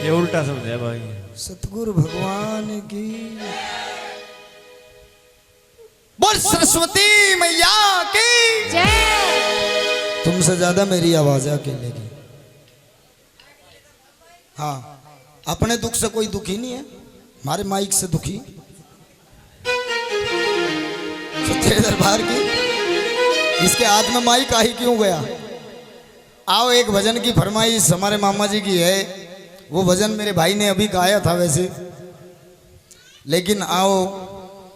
ये उल्टा समझ है भाई। सतगुरु भगवान की बोल, सरस्वती मैया की जय। तुमसे ज्यादा मेरी आवाज है अकेले की। हाँ, अपने दुख से कोई दुखी नहीं है, हमारे माइक से दुखी सच्चे दरबार की। इसके हाथ में माइक आ ही क्यों गया। आओ, एक भजन की फरमाइश हमारे मामा जी की है। वो भजन मेरे भाई ने अभी गाया था वैसे, लेकिन आओ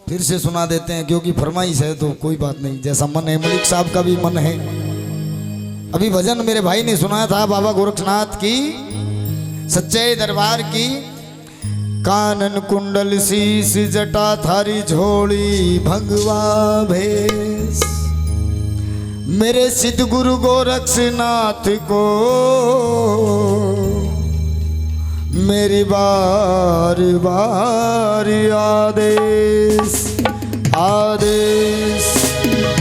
फिर से सुना देते हैं, क्योंकि फरमाइश है तो कोई बात नहीं। जैसा मन है, मलिक साहब का भी मन है। अभी भजन मेरे भाई ने सुनाया था बाबा गोरक्षनाथ की, सच्चे दरबार की। कानन कुंडल शीश जटा थारी झोली भगवा भेष, मेरे सिद्ध गुरु गोरक्षनाथ को मेरी बार बार आदेश आदेश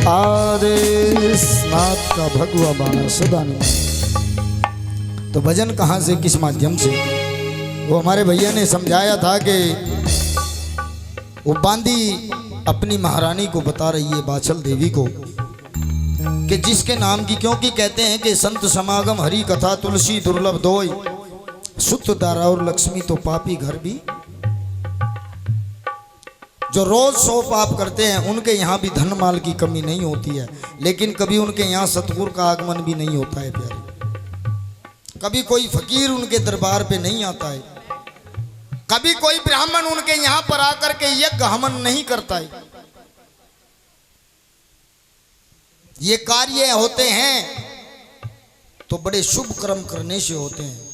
आदेश, नाथ का भगवा बाणा सदा नहीं। तो भजन कहाँ से, किस माध्यम से, वो हमारे भैया ने समझाया था कि वो बांदी अपनी महारानी को बता रही है, बाछल देवी को, कि जिसके नाम की, क्योंकि कहते हैं कि संत समागम हरि कथा तुलसी दुर्लभ दोय, सुत दारा और लक्ष्मी तो पापी घर भी। जो रोज 100 पाप करते हैं उनके यहाँ भी धन माल की कमी नहीं होती है, लेकिन कभी उनके यहाँ सतगुरु का आगमन भी नहीं होता है प्यारे। कभी कोई फकीर उनके दरबार पे नहीं आता है, कभी कोई ब्राह्मण उनके यहाँ पर आकर के यज्ञ हवन नहीं करता है। ये कार्य होते हैं तो बड़े शुभ कर्म करने से होते हैं।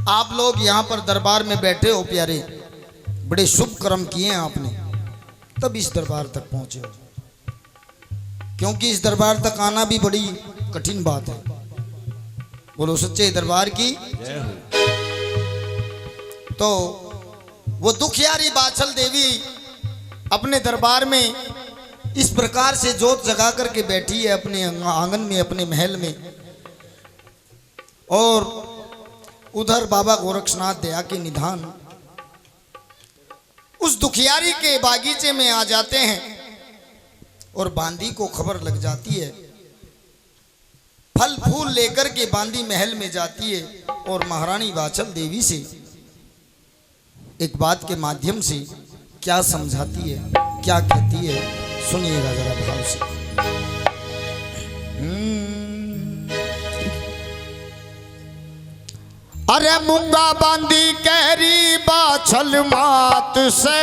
आप लोग यहाँ पर दरबार में बैठे हो प्यारे, बड़े शुभ कर्म किए हैं आपने, तब इस दरबार तक पहुंचे हो। क्योंकि इस दरबार तक आना भी बड़ी कठिन बात है। बोलो सच्चे दरबार की। तो वो दुखियारी बाछल देवी अपने दरबार में इस प्रकार से जोत जगा करके बैठी है अपने आंगन में, अपने महल में, और उधर बाबा गोरक्षनाथ दया के निधान उस दुखियारी के बागीचे में आ जाते हैं, और बांदी को खबर लग जाती है। फल फूल लेकर के बांदी महल में जाती है और महारानी बाछल देवी से एक बात के माध्यम से क्या समझाती है, क्या कहती है, सुनिएगा जरा भाव से। अरे मूंगा बांदी कहरी बाछल मात से,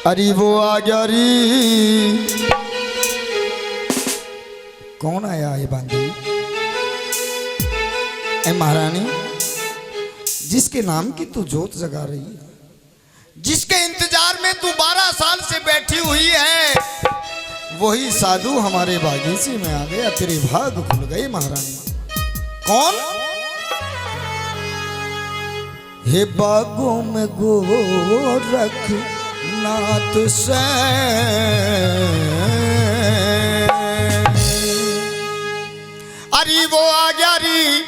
अरे वो आ गया री। कौन आया है बांदी? ए महारानी, जिसके नाम की तू जोत जगा रही है, जिसके इंतजार में तू 12 साल से बैठी हुई है, वही साधु हमारे बागीचे में आ गया। तेरे भाग खुल गए महारानी। कौन? हे बागों में गोरख नाथ से, अरे वो आ गया री,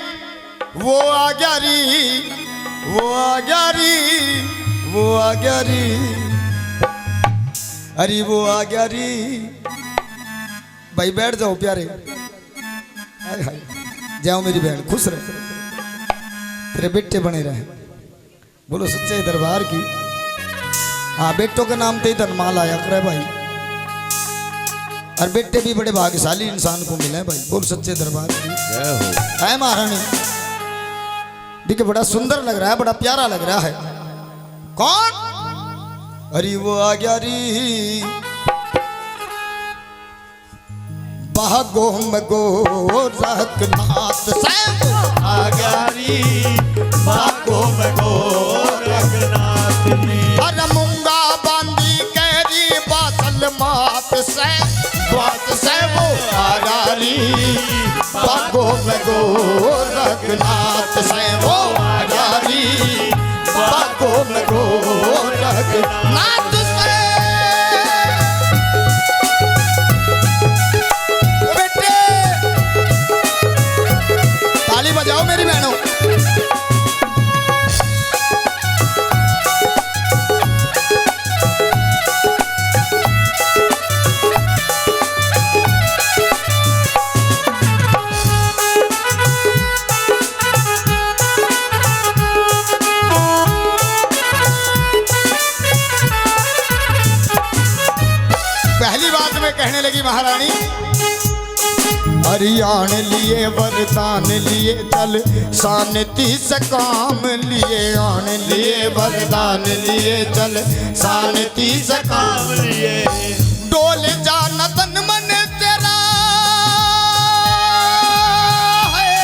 वो आ गया री, वो आ गया री, वो आ गया री, अरे वो आ गया री। भाई बैठ जाओ प्यारे, हाय हाय, जाओ मेरी बहन, खुश रहे, तेरे बेटे बने रहे। बोलो सच्चे दरबार की। हाँ, बेटों के नाम पे ही धनमाल आया करे भाई, और बेटे भी बड़े भाग्यशाली इंसान को मिले भाई। बोल सच्चे दरबार की। है महारानी, देखिए बड़ा सुंदर लग रहा है, बड़ा प्यारा लग रहा है। कौन? अरे वो आ गया री, बागों में गोरखनाथ से, आ गया री, बागों में गोरखनाथ ने। अरे मूंगा बांदी कहरी बाछल मात से, बात से वो आ गया री, बागों में गोरखनाथ से, वो आ गया री, बागों में गोरखनाथ से। बेटे ताली बजा। आओ मेरी बहनों। पहली बात में कहने लगी महारानी, हरियाण लिए वरदान लिए चल शांति से काम लिए, आन लिए वरदान लिए चल शांति से काम लिए। डोल जाना तन मन तेरा है,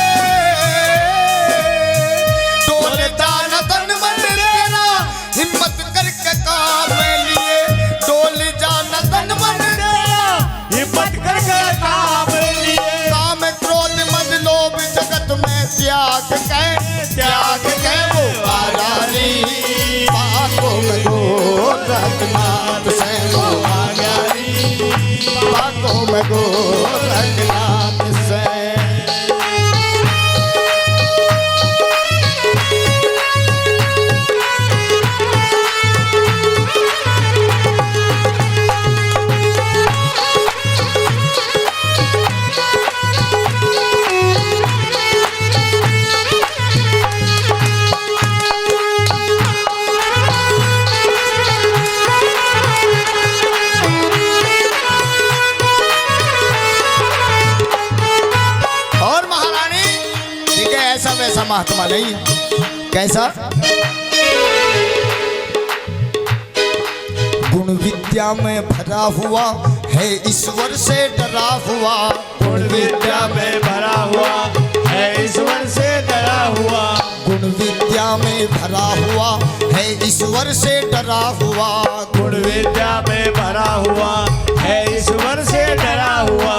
डोल जाना तन मन तेरा हिम्मत करके काम लिए, डोल जाना तन मन तेरा हिम्मत करके काम लिए। काम क्रोध मद लोभ जगत में त्याग के वो आजारी बातों में गोरखनाथ से वो आजारी बातों में गोरखनाथ से। ऐसा महात्मा नहीं। कैसा? गुण विद्या में भरा हुआ है ईश्वर से डरा हुआ, गुण विद्या में भरा हुआ है ईश्वर से डरा हुआ, गुण विद्या में भरा हुआ है ईश्वर से डरा हुआ, गुण विद्या में भरा हुआ है ईश्वर से डरा हुआ।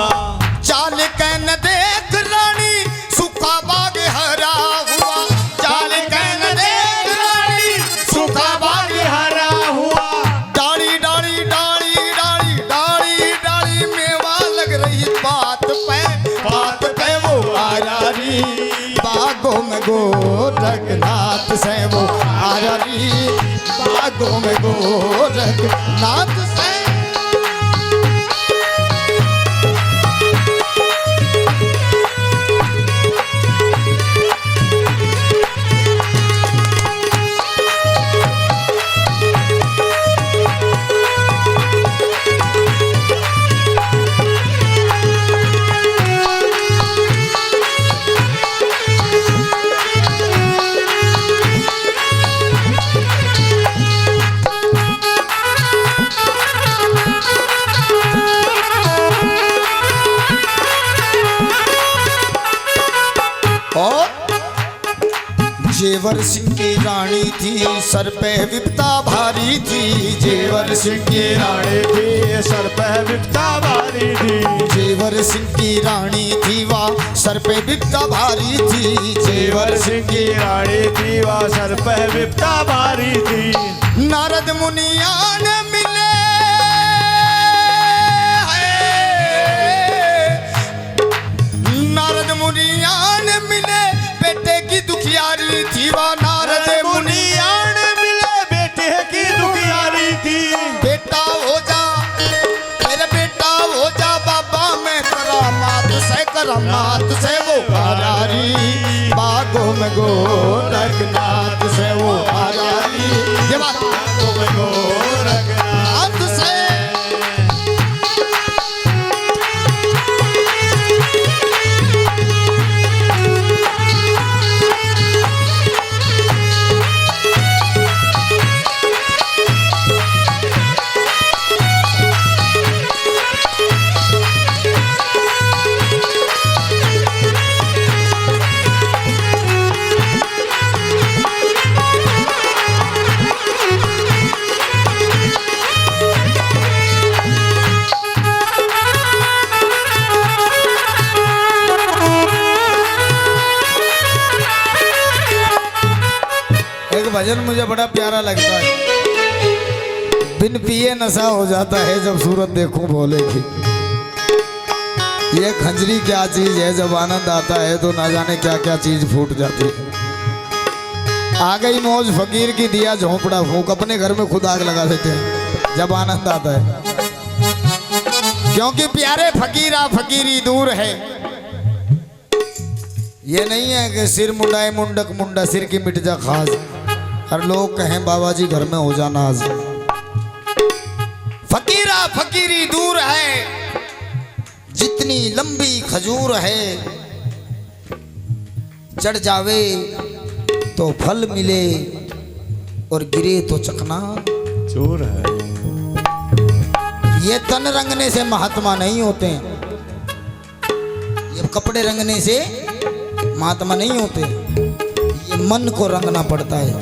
चाल कैन देख रानी सुखा बाग हरा हुआ, चाल कैन देख रानी सुखा बाग हरा हुआ। डाली डाली डाली डाली डाली डाली मेवा लग रही बात पे वो आजारी बागों में गोरखनाथ से वो आजारी बागों में गोरखनाथ से। जेवर सिंह की रानी थी सर पे विपता भारी थी, जेवर सिंह की रानी थी सर पे विपता भारी थी, जेवर सिंह की रानी थी वाह सर पे विपता भारी थी, जेवर सिंह की रानी थी वाह सर पे विपता भारी थी। नारद मुनिया ने मिले नारद मुनिया ने मिले बेटे की दुखियारी थी वाह, नारद मुनिया ने मिले बेटे की दुखियारी थी। बेटा हो जा मेरे बेटा हो जा बाबा मैं करामात से वो आजारी बागों में गोरखनाथ से वो आजारी ये बागों में गोरखनाथ से। भजन मुझे बड़ा प्यारा लगता है, बिन पिए नशा हो जाता है जब सूरत देखूं भोले की। ये खंजरी क्या चीज है, जब आनंद आता है तो ना जाने क्या क्या चीज फूट जाती है। आ गई मौज फकीर की, दिया झोंपड़ा फूंक, अपने घर में खुद आग लगा देते हैं जब आनंद आता है। क्योंकि प्यारे फकीरा फकीरी दूर है। ये नहीं है कि सिर मुंडाए मुंडक मुंडा सिर की मिट जा खास, हर लोग कहें बाबा जी घर में हो जाना आज। फकीरा फकीरी दूर है, जितनी लंबी खजूर है, चढ़ जावे तो फल मिले और गिरे तो चकना चूर है। ये तन रंगने से महात्मा नहीं होते हैं, ये कपड़े रंगने से महात्मा नहीं होते, ये मन को रंगना पड़ता है।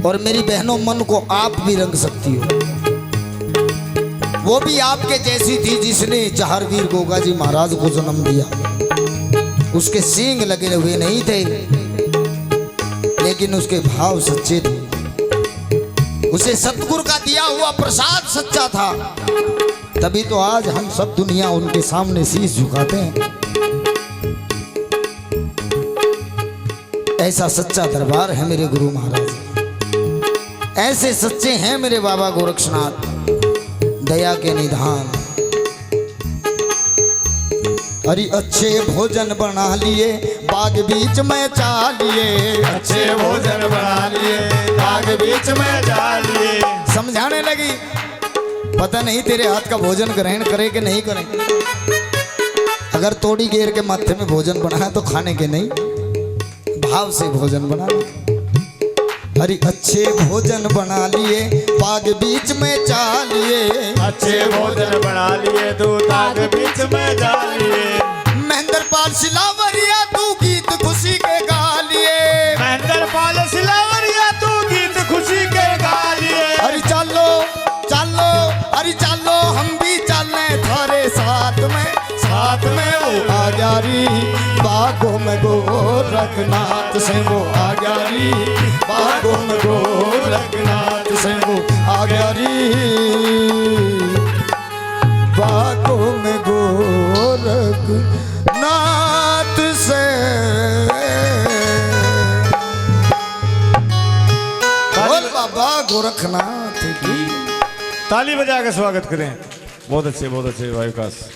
और मेरी बहनों, मन को आप भी रंग सकती हो। वो भी आपके जैसी थी जिसने जहारवीर गोगा जी महाराज को जन्म दिया। उसके सींग लगे हुए नहीं थे, लेकिन उसके भाव सच्चे थे। उसे सतगुरु का दिया हुआ प्रसाद सच्चा था, तभी तो आज हम सब दुनिया उनके सामने शीश झुकाते हैं। ऐसा सच्चा दरबार है मेरे गुरु महाराज, ऐसे सच्चे हैं मेरे बाबा गोरक्षनाथ, दया के निधान। अरे अच्छे भोजन बना लिए, बाग बीच में चा लिए, अच्छे भोजन बना लिए, बाग बीच में जा लिए। समझाने लगी, पता नहीं तेरे हाथ का भोजन ग्रहण करे कि नहीं करें। अगर तोड़ी घेर के माथे में भोजन बना है तो खाने के नहीं, भाव से भोजन बना। अरे अच्छे भोजन बना लिए, बाग बीच में चा लिए, अच्छे भोजन बना लिए, तू बाग बीच में जा लिए। महेंद्र पाल सिलावरिया तू गीत खुशी के गा लिए, महेंद्र पाल सिलावरिया तू गीत खुशी के गा लिए। अरे चलो चलो, अरे चलो हम भी चलने थारे साथ में, साथ में वो आ गया री बागों में गोरखनाथ से, वो आ गया री बागों में गोरखनाथ से, वो आ गया री बागों में गोरखनाथ से। बोल बाबा गोरखनाथ की ताली बजा के स्वागत करें। बहुत अच्छे भाई विकास।